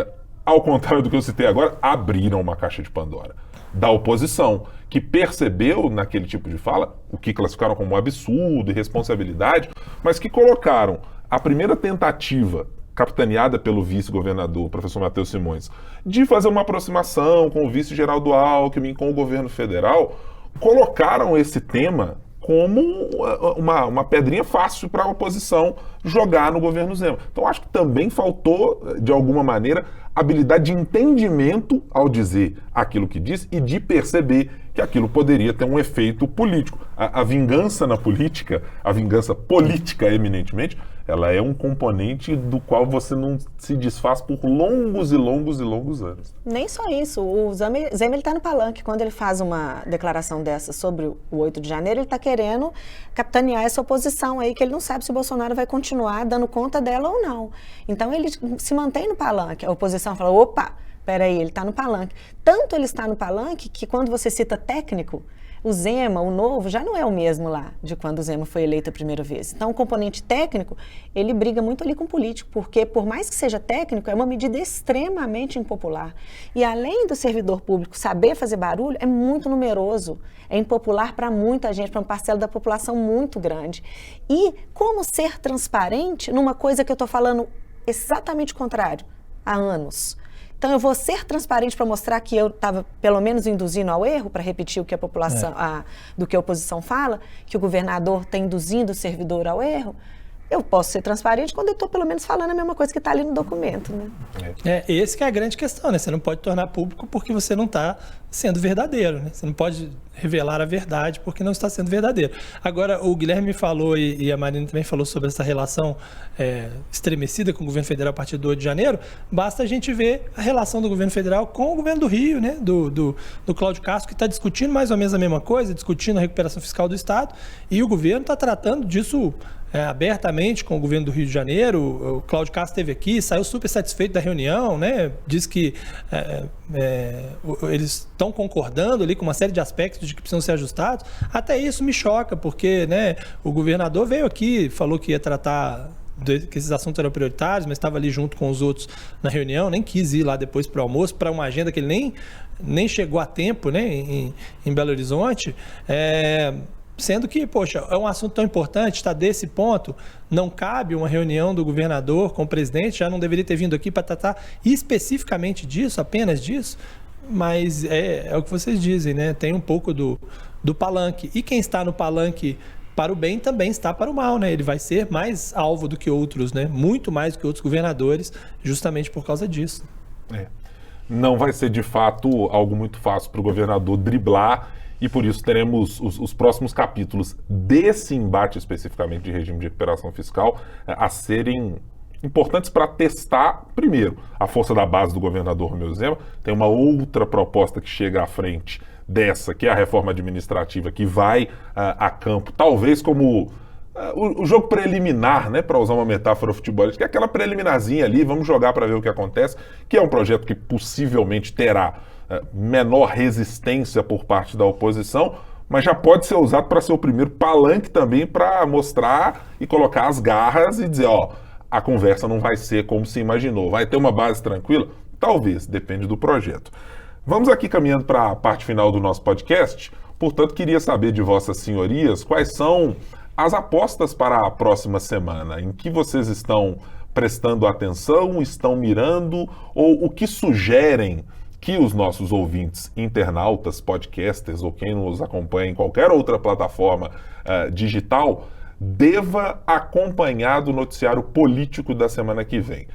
ao contrário do que eu citei agora, abriram uma caixa de Pandora da oposição, que percebeu naquele tipo de fala o que classificaram como um absurdo, irresponsabilidade, mas que colocaram a primeira tentativa, capitaneada pelo vice-governador, professor Matheus Simões, de fazer uma aproximação com o vice-Geraldo Alckmin, com o governo federal, colocaram esse tema como uma pedrinha fácil para a oposição jogar no governo Zema. Então acho que também faltou, de alguma maneira, habilidade de entendimento ao dizer aquilo que diz e de perceber que aquilo poderia ter um efeito político. A vingança na política, a vingança política eminentemente, ela é um componente do qual você não se desfaz por longos e longos e longos anos. Nem só isso. O Zema ele está no palanque. Quando ele faz uma declaração dessa sobre o 8 de janeiro, ele está querendo capitanear essa oposição aí, que ele não sabe se o Bolsonaro vai continuar dando conta dela ou não. Então ele se mantém no palanque. A oposição fala, opa, peraí, ele está no palanque. Tanto ele está no palanque que quando você cita técnico, o Zema, o novo, já não é o mesmo lá de quando o Zema foi eleito a primeira vez. Então, o componente técnico, ele briga muito ali com o político, porque por mais que seja técnico, é uma medida extremamente impopular. E além do servidor público saber fazer barulho, é muito numeroso, é impopular para muita gente, para uma parcela da população muito grande. E como ser transparente numa coisa que eu estou falando exatamente o contrário, há anos. Então, eu vou ser transparente para mostrar que eu estava, pelo menos, induzindo ao erro, para repetir o que a população, do que a oposição fala, que o governador está induzindo o servidor ao erro. Eu posso ser transparente quando eu estou, pelo menos, falando a mesma coisa que está ali no documento, né? Esse que é a grande questão, né? Você não pode tornar público porque você não está sendo verdadeiro, né? Você não pode revelar a verdade porque não está sendo verdadeiro. Agora, o Guilherme falou e a Marina também falou sobre essa relação estremecida com o governo federal a partir do 8 de janeiro. Basta a gente ver a relação do governo federal com o governo do Rio, né? Do Cláudio Castro, que está discutindo mais ou menos a mesma coisa, discutindo a recuperação fiscal do Estado, e o governo está tratando disso abertamente com o governo do Rio de Janeiro. O Cláudio Castro esteve aqui, saiu super satisfeito da reunião, né? Diz que eles estão concordando ali com uma série de aspectos de que precisam ser ajustados. Até isso me choca, porque, né, o governador veio aqui, falou que ia tratar que esses assuntos eram prioritários, mas estava ali junto com os outros na reunião, nem quis ir lá depois para o almoço, para uma agenda que ele nem chegou a tempo, né, em Belo Horizonte. Sendo que, poxa, é um assunto tão importante, está desse ponto, não cabe uma reunião do governador com o presidente, já não deveria ter vindo aqui para tratar especificamente disso, apenas disso, mas é o que vocês dizem, né? Tem um pouco do palanque. E quem está no palanque para o bem também está para o mal, né? Ele vai ser mais alvo do que outros, né? Muito mais do que outros governadores, justamente por causa disso. Não vai ser, de fato, algo muito fácil para o governador driblar. E por isso teremos os próximos capítulos desse embate especificamente de regime de recuperação fiscal a serem importantes para testar, primeiro, a força da base do governador Romeu Zema. Tem uma outra proposta que chega à frente dessa, que é a reforma administrativa, que vai a campo, talvez como o jogo preliminar, né, para usar uma metáfora futebolística, que é aquela preliminarzinha ali, vamos jogar para ver o que acontece, que é um projeto que possivelmente terá menor resistência por parte da oposição, mas já pode ser usado para ser o primeiro palanque também para mostrar e colocar as garras e dizer, a conversa não vai ser como se imaginou. Vai ter uma base tranquila? Talvez, depende do projeto. Vamos aqui caminhando para a parte final do nosso podcast, portanto, queria saber de vossas senhorias quais são as apostas para a próxima semana, em que vocês estão prestando atenção, estão mirando, ou o que sugerem que os nossos ouvintes, internautas, podcasters ou quem nos acompanha em qualquer outra plataforma digital deva acompanhar do noticiário político da semana que vem.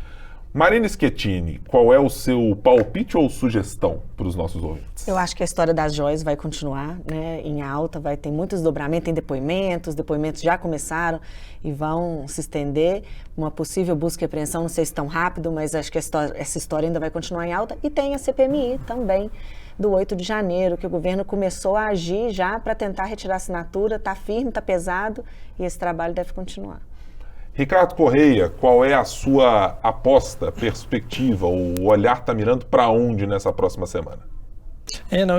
Marina Schettini, qual é o seu palpite ou sugestão para os nossos ouvintes? Eu acho que a história das joias vai continuar, né, em alta, vai ter muito desdobramento, tem depoimentos já começaram e vão se estender. Uma possível busca e apreensão, não sei se tão rápido, mas acho que essa história ainda vai continuar em alta. E tem a CPMI também, do 8 de janeiro, que o governo começou a agir já para tentar retirar a assinatura, está firme, está pesado, e esse trabalho deve continuar. Ricardo Correia, qual é a sua aposta, perspectiva, o olhar está mirando para onde nessa próxima semana?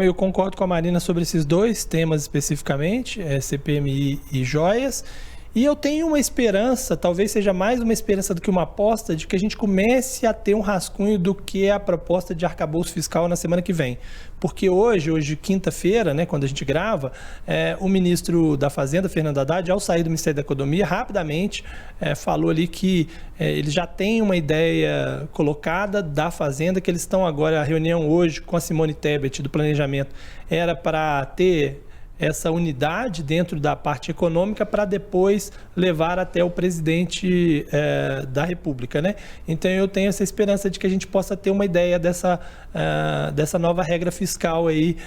Eu concordo com a Marina sobre esses dois temas especificamente, CPMI e joias. E eu tenho uma esperança, talvez seja mais uma esperança do que uma aposta, de que a gente comece a ter um rascunho do que é a proposta de arcabouço fiscal na semana que vem. Porque hoje quinta-feira, né, quando a gente grava, o ministro da Fazenda, Fernando Haddad, ao sair do Ministério da Economia, rapidamente falou ali que eles já têm uma ideia colocada da Fazenda, que eles estão agora, a reunião hoje com a Simone Tebet do Planejamento era para ter essa unidade dentro da parte econômica para depois levar até o presidente da República, né? Então eu tenho essa esperança de que a gente possa ter uma ideia dessa nova regra fiscal aí,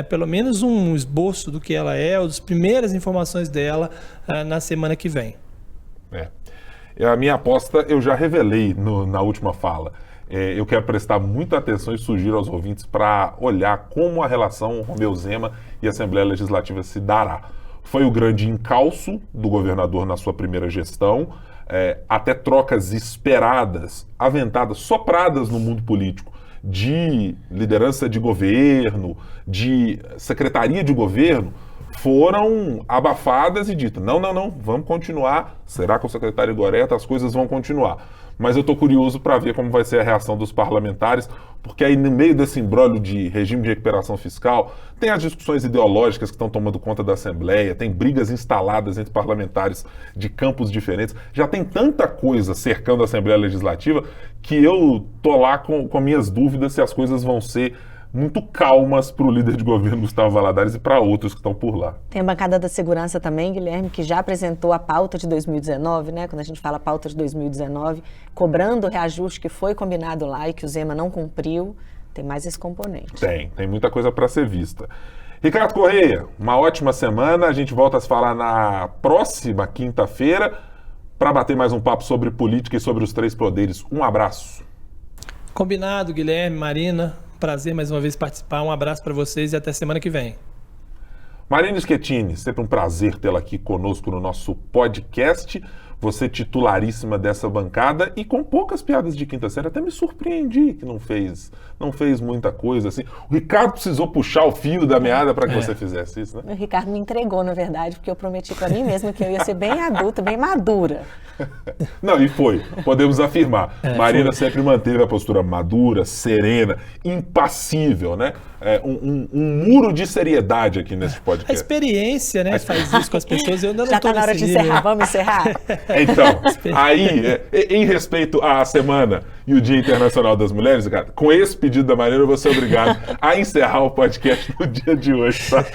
pelo menos um esboço do que ela é, ou das primeiras informações dela na semana que vem. A minha aposta eu já revelei na última fala. Eu quero prestar muita atenção e sugiro aos ouvintes para olhar como a relação Romeu Zema e Assembleia Legislativa se dará. Foi o grande encalço do governador na sua primeira gestão, até trocas esperadas, aventadas, sopradas no mundo político, de liderança de governo, de secretaria de governo, foram abafadas e dito, não, vamos continuar, será que o secretário Goreta, as coisas vão continuar. Mas eu estou curioso para ver como vai ser a reação dos parlamentares, porque aí no meio desse imbróglio de regime de recuperação fiscal, tem as discussões ideológicas que estão tomando conta da Assembleia, tem brigas instaladas entre parlamentares de campos diferentes, já tem tanta coisa cercando a Assembleia Legislativa que eu tô lá com minhas dúvidas se as coisas vão ser muito calmas para o líder de governo Gustavo Valadares e para outros que estão por lá. Tem a bancada da segurança também, Guilherme, que já apresentou a pauta de 2019, né? Quando a gente fala pauta de 2019, cobrando o reajuste que foi combinado lá e que o Zema não cumpriu. Tem mais esse componente. Tem muita coisa para ser vista. Ricardo Correia, uma ótima semana. A gente volta a se falar na próxima quinta-feira para bater mais um papo sobre política e sobre os três poderes. Um abraço. Combinado, Guilherme, Marina. Prazer mais uma vez participar. Um abraço para vocês e até semana que vem. Marina Schettini, sempre um prazer tê-la aqui conosco no nosso podcast. Você titularíssima dessa bancada e com poucas piadas de quinta série. Até me surpreendi que não fez muita coisa assim. O Ricardo precisou puxar o fio da meada para que você fizesse isso, né? O Ricardo me entregou, na verdade, porque eu prometi para mim mesma que eu ia ser bem adulta, bem madura. Não, e foi. Podemos afirmar. Marina sempre manteve a postura madura, serena, impassível, né? Um muro de seriedade aqui nesse podcast. A experiência, né? Faz isso com as pessoas. Eu ainda não estou Já tá na hora de encerrar. Vamos encerrar? Então, aí, em respeito à semana e o Dia Internacional das Mulheres, cara, com esse pedido da Marina, eu vou ser obrigado a encerrar o podcast no dia de hoje, tá?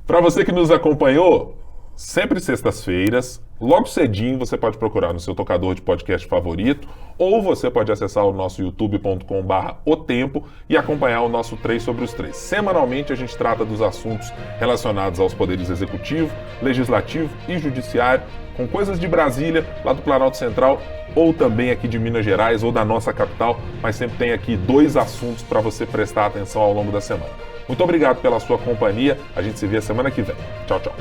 Para você que nos acompanhou, sempre sextas-feiras, logo cedinho, você pode procurar no seu tocador de podcast favorito ou você pode acessar o nosso youtube.com/otempo e acompanhar o nosso 3 sobre os 3. Semanalmente a gente trata dos assuntos relacionados aos poderes executivo, legislativo e judiciário, com coisas de Brasília, lá do Planalto Central ou também aqui de Minas Gerais ou da nossa capital, mas sempre tem aqui 2 assuntos para você prestar atenção ao longo da semana. Muito obrigado pela sua companhia, a gente se vê a semana que vem. Tchau, tchau.